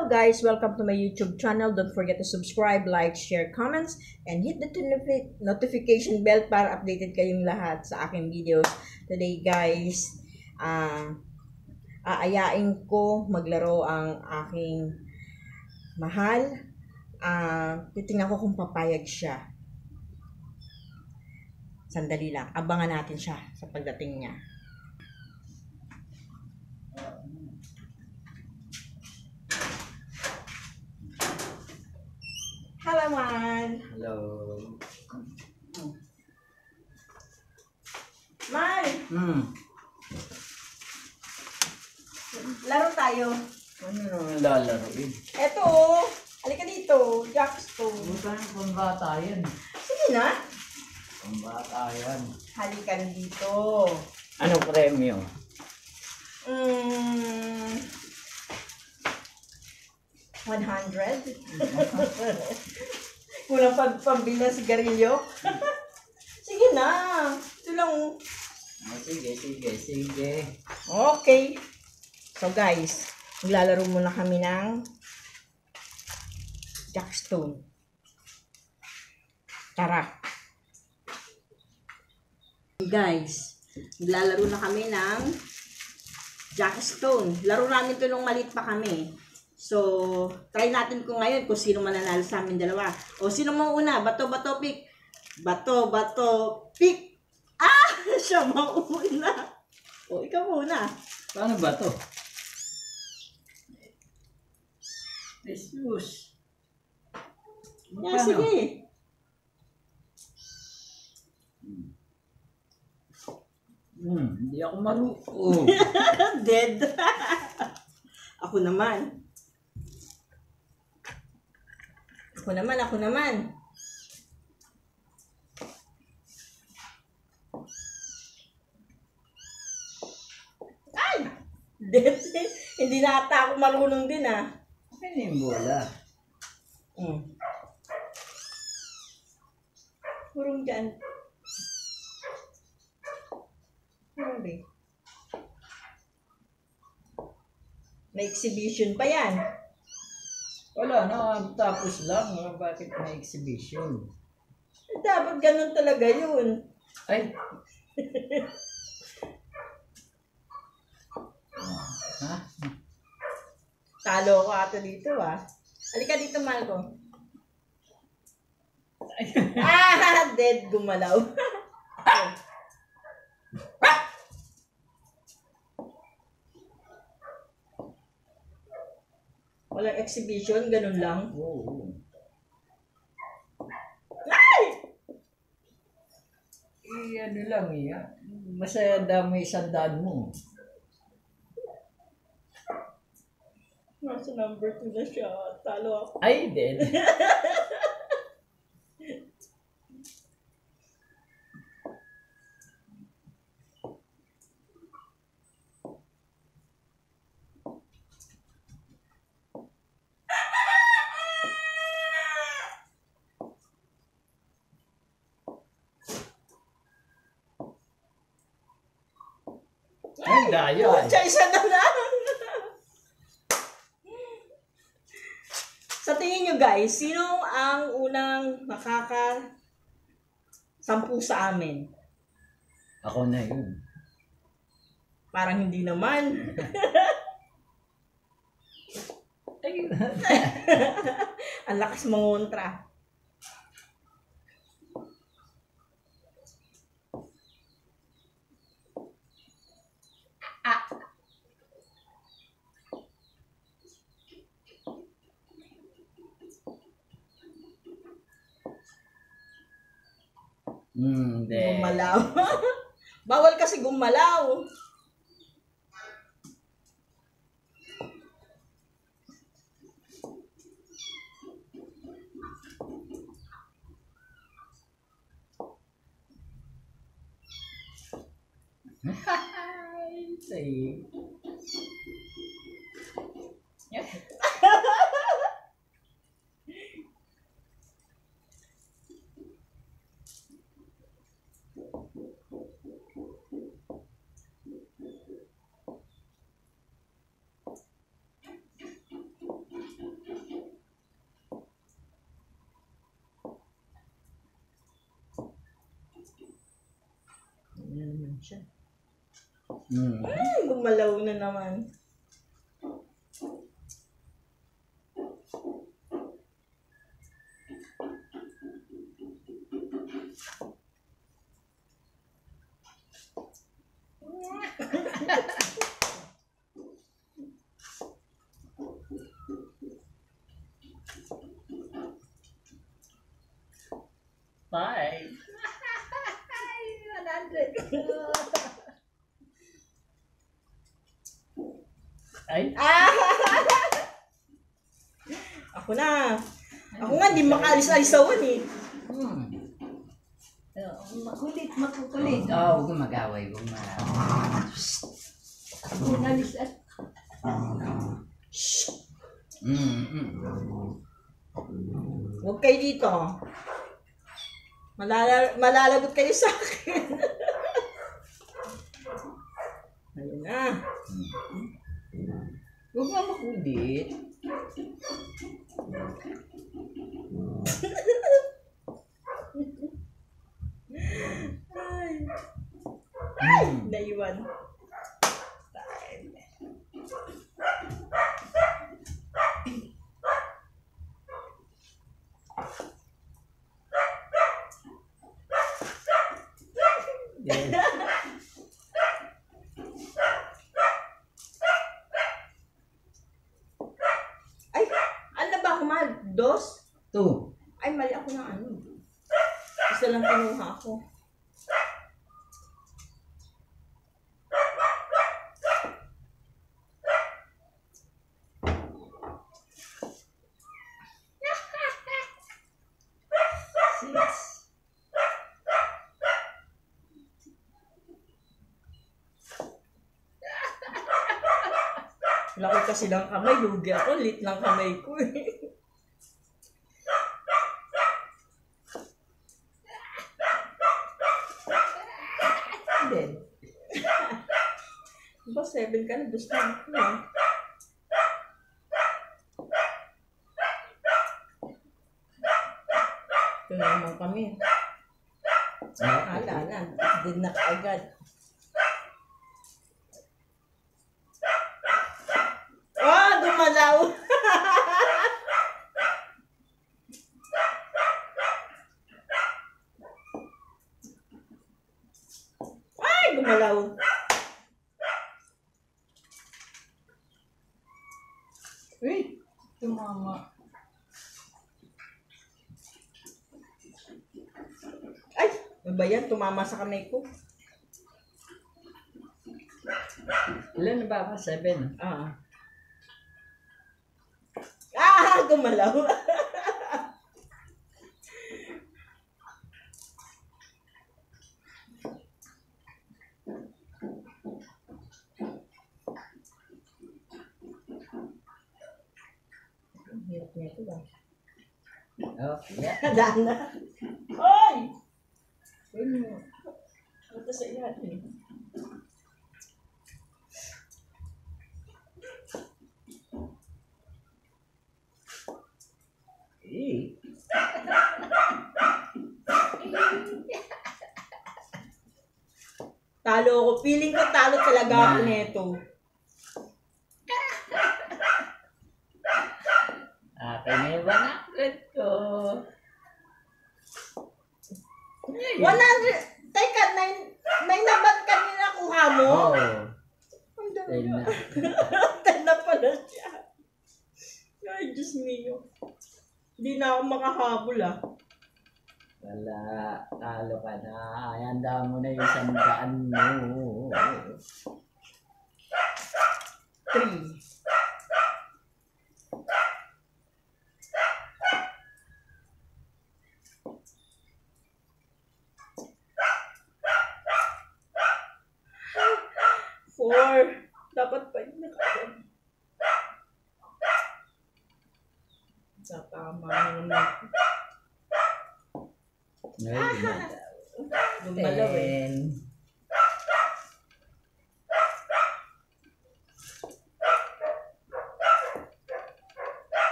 Hello guys! Welcome to my YouTube channel. Don't forget to subscribe, like, share, comments, and hit the notification bell para updated kayong lahat sa aking videos. Today guys, aayain ko maglaro ang aking mahal. Titingnan ko kung papayag siya. Sandali lang. Abangan natin siya sa pagdating niya. Hello, Man! Hello. Man! Laro tayo. Ano naman lalaroin? Eto, halika dito. Jackstone. Parang pambata yan. Sige na. Pambata yan. Halika dito. Ano premyo? 100? Kulang pambili ng sigarilyo? Sige na. Ito lang. Sige. Okay. So guys, maglalaro muna kami ng Jackstone. Tara. Guys, maglalaro na kami ng Jackstone. Laro namin ito nung maliit pa kami. So, try natin kung ngayon kung sino mananalo sa amin dalawa. O, sino mauna? Bato, pick. Bato, pick. Siya mauna. O, ikaw muna. Paano ba to? Jesus. Yeah, sige. Hindi ako marunong. Dead. Ako naman. Ay! Dead. Hindi na ata ako marunong din Ano yung bola? Purong dyan. Grabe. May exhibition pa yan. Wala na, tapos lang. Bakit may exhibition? Dapat ganun talaga yun. Ay! Ha? Talo ko ata dito Halika dito, Marco. Dead, gumalaw. Walang exhibition, ganun lang. Oo. Ay! Ano lang masaya dami sandaan mo. Nasa number 2 na siya. Talo ako. Ay, dead. Ay, daya. Siya isa na lang. Sa tingin nyo guys, sino ang unang makaka-sampu sa amin? Ako na yun. Parang hindi naman. Ay, Ang lakas mangontra. dead. Gumalaw. Bawal kasi gumalaw. Say. siya. Mm. Ay, gumalaw na naman. Bye. 100. Ay, Ah! Ako na. Ako nga, di makaalis-alisawan eh. hmm. Makulit, makukulit. Oh, huwag kang mag-away, huwag mag-away. Alis at... Huwag kayo dito. Malalagot kayo sa akin. Ayun na. Huwag nga makulit. Ay, naiwan. Yes. Ay, ano ba ako mahal? 2? 2. Ay, mali ako ng ano. Isa lang kinuha ako. Laki kasi lang kamay, lugi ako, lit lang kamay ko eh. Then, diba 7 ka na, gusto ko eh. Ito na naman kami. Ala na, din na kaagad. Ah, gumalaw! Ay, gumalaw! Uy, tumama. Ay, ano ba yan? Tumama sa kamay ko. Ilan na ba ako? 7. Ah. Ah, gumalaw. Ang hirap niya ito ba? Okay. Daan na. Oy! Ito sa ilalim. Eh. Talo ako. Feeling ko talo talaga ako nito. Okay na yung 100 ko. 100! Teka, 9 na ba't kanina kuha mo? Oh. Ang dami 10 na. 10 na pala siya. Ay, Diyos mio. Hindi na ako makahabol ah. Wala. Talo ka na. Handa mo na yung 100 mo. 3. Dapat pa yun nakagad. Tatama na naman. Gumalaw eh. 10.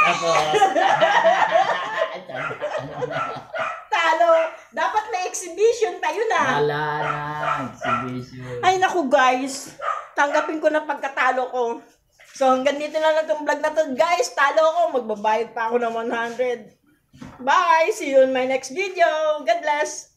Tapos. Talo! Dapat may exhibition tayo na. Wala na. Exhibition. Ay, naku guys. Tanggapin ko na pagkatalo ko. So, hanggang dito na lang itong vlog na to. Guys, talo ko. Magbabayad pa ako ng 100. Bye! See you in my next video. God bless!